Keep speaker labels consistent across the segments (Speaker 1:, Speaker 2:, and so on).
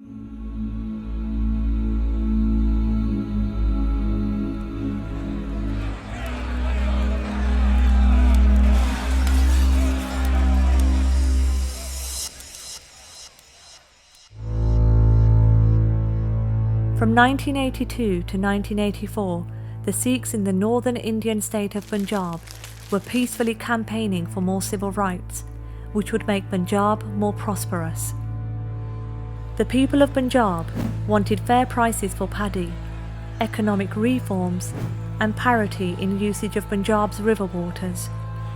Speaker 1: From 1982 to 1984, the Sikhs in the northern Indian state of Punjab were peacefully campaigning for more civil rights, which would make Punjab more prosperous. The people of Punjab wanted fair prices for paddy, economic reforms, and parity in usage of Punjab's river waters,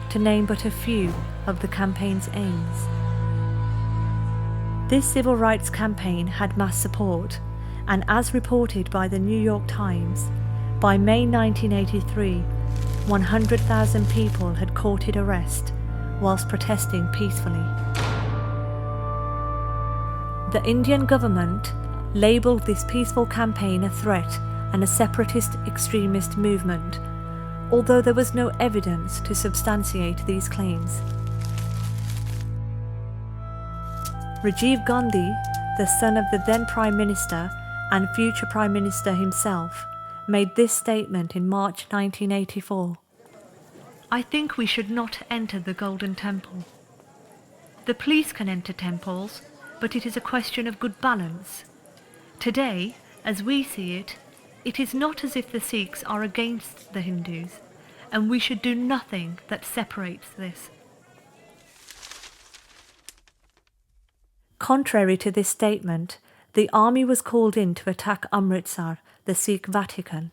Speaker 1: to name but a few of the campaign's aims. This civil rights campaign had mass support, and as reported by the New York Times, by May 1983, 100,000 people had courted arrest whilst protesting peacefully. The Indian government labelled this peaceful campaign a threat and a separatist extremist movement, although there was no evidence to substantiate these claims. Rajiv Gandhi, the son of the then Prime Minister and future Prime Minister himself, made this statement in March 1984. "I think we should not enter the Golden Temple. The police can enter temples, but it is a question of good balance. Today, as we see it, it is not as if the Sikhs are against the Hindus, and we should do nothing that separates this." Contrary to this statement, the army was called in to attack Amritsar, the Sikh Vatican.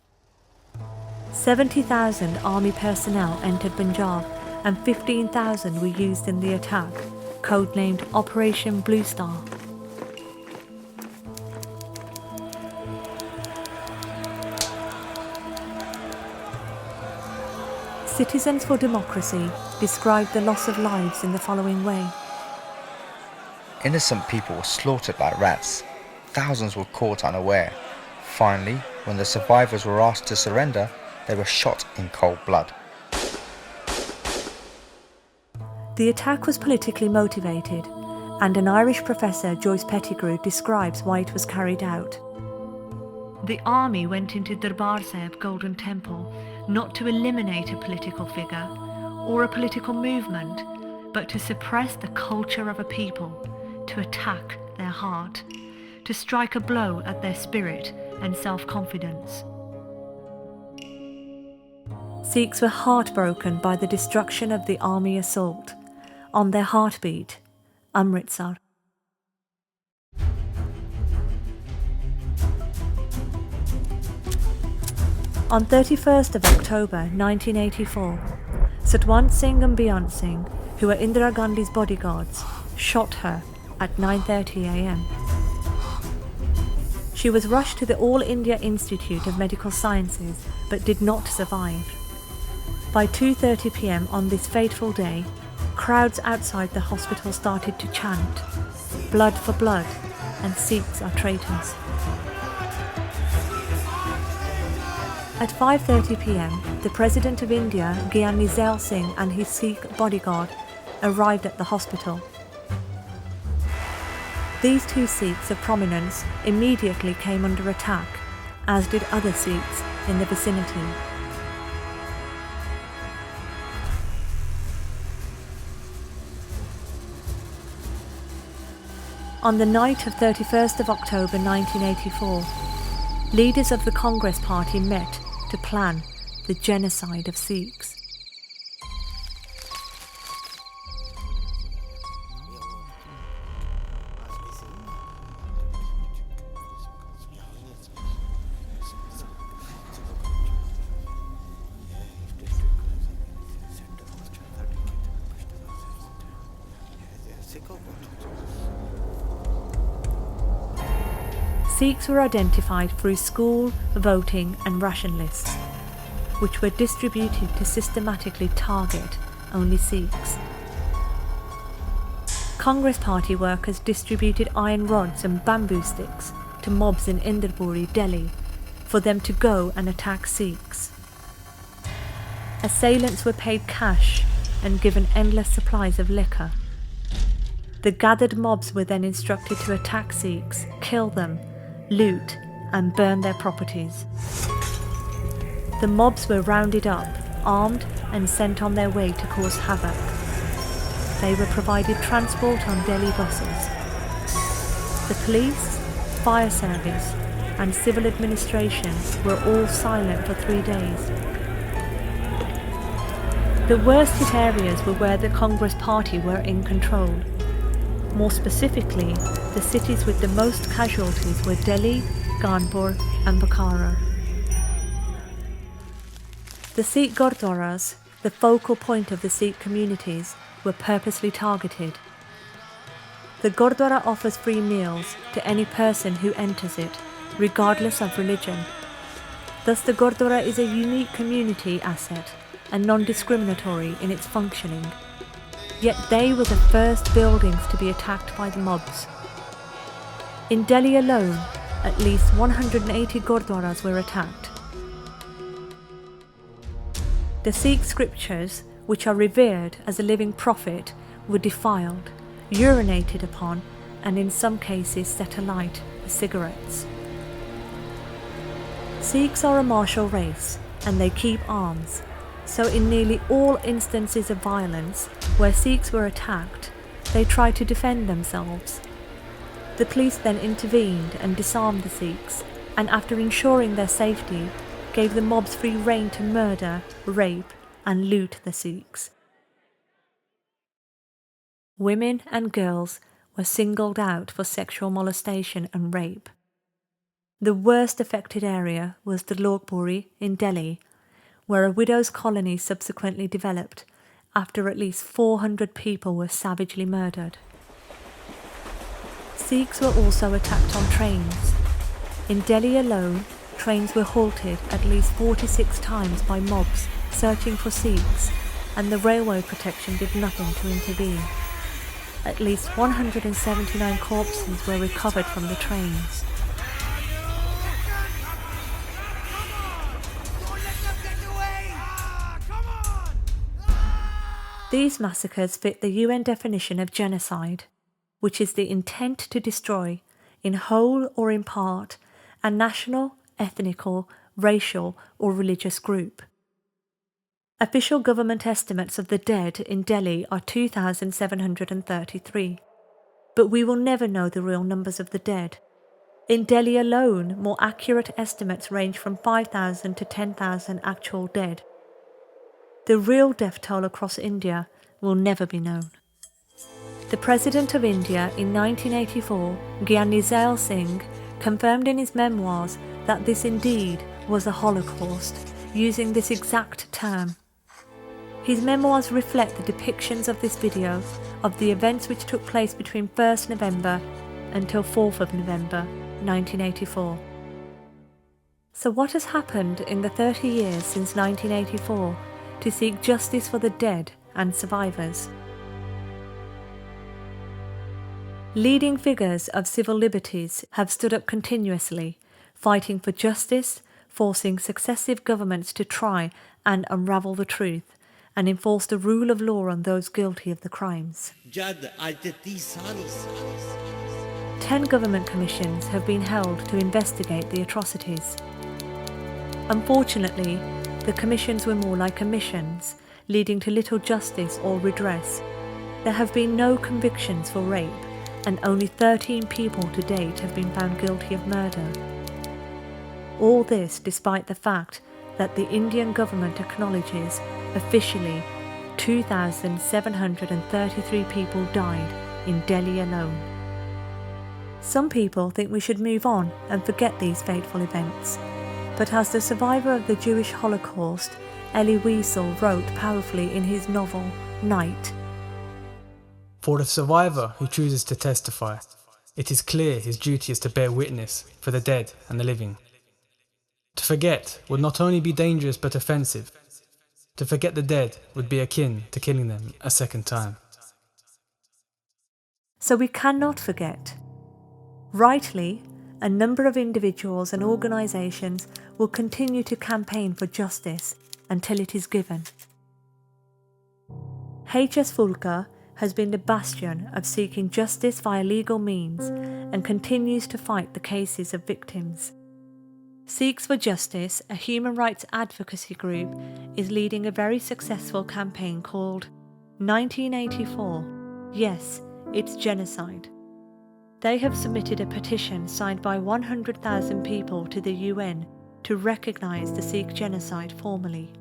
Speaker 1: 70,000 army personnel entered Punjab and 15,000 were used in the attack, codenamed Operation Blue Star. Citizens for Democracy described the loss of lives in the following way.
Speaker 2: Innocent people were slaughtered like rats. Thousands were caught unaware. Finally, when the survivors were asked to surrender, they were shot in cold blood.
Speaker 1: The attack was politically motivated, and an Irish professor, Joyce Pettigrew, describes why it was carried out. "The army went into Darbar Sahib Golden Temple not to eliminate a political figure or a political movement, but to suppress the culture of a people, to attack their heart, to strike a blow at their spirit and self-confidence." Sikhs were heartbroken by the destruction of the army assault. On their heartbeat, Amritsar. On 31st of October 1984, Satwant Singh and Beyant Singh, who were Indira Gandhi's bodyguards, shot her at 9:30 a.m. She was rushed to the All India Institute of Medical Sciences but did not survive. By 2:30 p.m. on this fateful day, crowds outside the hospital started to chant, "Blood for blood," and "Sikhs are traitors." At 5:30 p.m, the President of India, Gyani Zail Singh, and his Sikh bodyguard arrived at the hospital. These two Sikhs of prominence immediately came under attack, as did other Sikhs in the vicinity. On the night of 31st of October 1984, leaders of the Congress Party met to plan the genocide of Sikhs. Sikhs were identified through school, voting and ration lists, which were distributed to systematically target only Sikhs. Congress Party workers distributed iron rods and bamboo sticks to mobs in Indrapuri, Delhi, for them to go and attack Sikhs. Assailants were paid cash and given endless supplies of liquor. The gathered mobs were then instructed to attack Sikhs, kill them, loot, and burn their properties. The mobs were rounded up, armed, and sent on their way to cause havoc. They were provided transport on Delhi buses. The police, fire service, and civil administration were all silent for 3 days. The worst hit areas were where the Congress Party were in control. More specifically, the cities with the most casualties were Delhi, Kanpur, and Bukhara. The Sikh Gurdwaras, the focal point of the Sikh communities, were purposely targeted. The Gurdwara offers free meals to any person who enters it, regardless of religion. Thus, the Gurdwara is a unique community asset and non-discriminatory in its functioning. Yet they were the first buildings to be attacked by the mobs. In Delhi alone, at least 180 Gurdwaras were attacked. The Sikh scriptures, which are revered as a living prophet, were defiled, urinated upon, and in some cases set alight with cigarettes. Sikhs are a martial race, and they keep arms, so in nearly all instances of violence where Sikhs were attacked, they tried to defend themselves. The police then intervened and disarmed the Sikhs, and after ensuring their safety, gave the mobs free rein to murder, rape, and loot the Sikhs. Women and girls were singled out for sexual molestation and rape. The worst affected area was the Logpuri in Delhi, where a widows' colony subsequently developed after at least 400 people were savagely murdered. Sikhs were also attacked on trains. In Delhi alone, trains were halted at least 46 times by mobs searching for Sikhs, and the railway protection did nothing to intervene. At least 179 corpses were recovered from the trains. These massacres fit the UN definition of genocide, which is the intent to destroy, in whole or in part, a national, ethnical, racial, or religious group. Official government estimates of the dead in Delhi are 2,733, but we will never know the real numbers of the dead. In Delhi alone, more accurate estimates range from 5,000 to 10,000 actual dead. The real death toll across India will never be known. The President of India in 1984, Gyani Zail Singh, confirmed in his memoirs that this indeed was a Holocaust, using this exact term. His memoirs reflect the depictions of this video of the events which took place between 1st November until 4th of November 1984. So what has happened in the 30 years since 1984 to seek justice for the dead and survivors? Leading figures of civil liberties have stood up continuously, fighting for justice, forcing successive governments to try and unravel the truth, and enforce the rule of law on those guilty of the crimes. 10 government commissions have been held to investigate the atrocities. Unfortunately, the commissions were more like omissions, leading to little justice or redress. There have been no convictions for rape, and only 13 people to date have been found guilty of murder. All this despite the fact that the Indian government acknowledges officially 2,733 people died in Delhi alone. Some people think we should move on and forget these fateful events, but as the survivor of the Jewish Holocaust, Elie Wiesel wrote powerfully in his novel, Night,
Speaker 3: "For the survivor who chooses to testify, it is clear his duty is to bear witness for the dead and the living. To forget would not only be dangerous but offensive. To forget the dead would be akin to killing them a second time."
Speaker 1: So we cannot forget. Rightly, a number of individuals and organisations will continue to campaign for justice until it is given. H.S. Fulker has been the bastion of seeking justice via legal means and continues to fight the cases of victims. Sikhs for Justice, a human rights advocacy group, is leading a very successful campaign called 1984. Yes, it's genocide. They have submitted a petition signed by 100,000 people to the UN to recognise the Sikh genocide formally.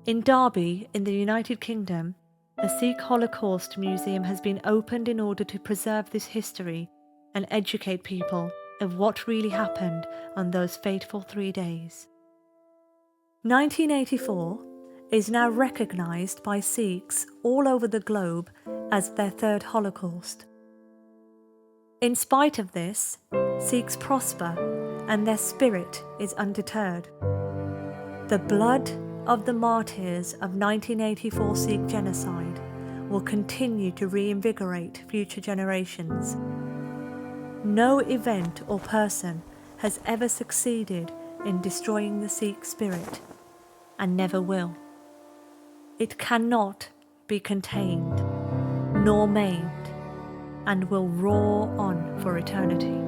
Speaker 1: In Derby, in the United Kingdom, a Sikh Holocaust Museum has been opened in order to preserve this history and educate people of what really happened on those fateful 3 days. 1984 is now recognised by Sikhs all over the globe as their third Holocaust. In spite of this, Sikhs prosper and their spirit is undeterred. The blood of the martyrs of 1984 Sikh genocide will continue to reinvigorate future generations. No event or person has ever succeeded in destroying the Sikh spirit, and never will. It cannot be contained, nor maimed, and will roar on for eternity.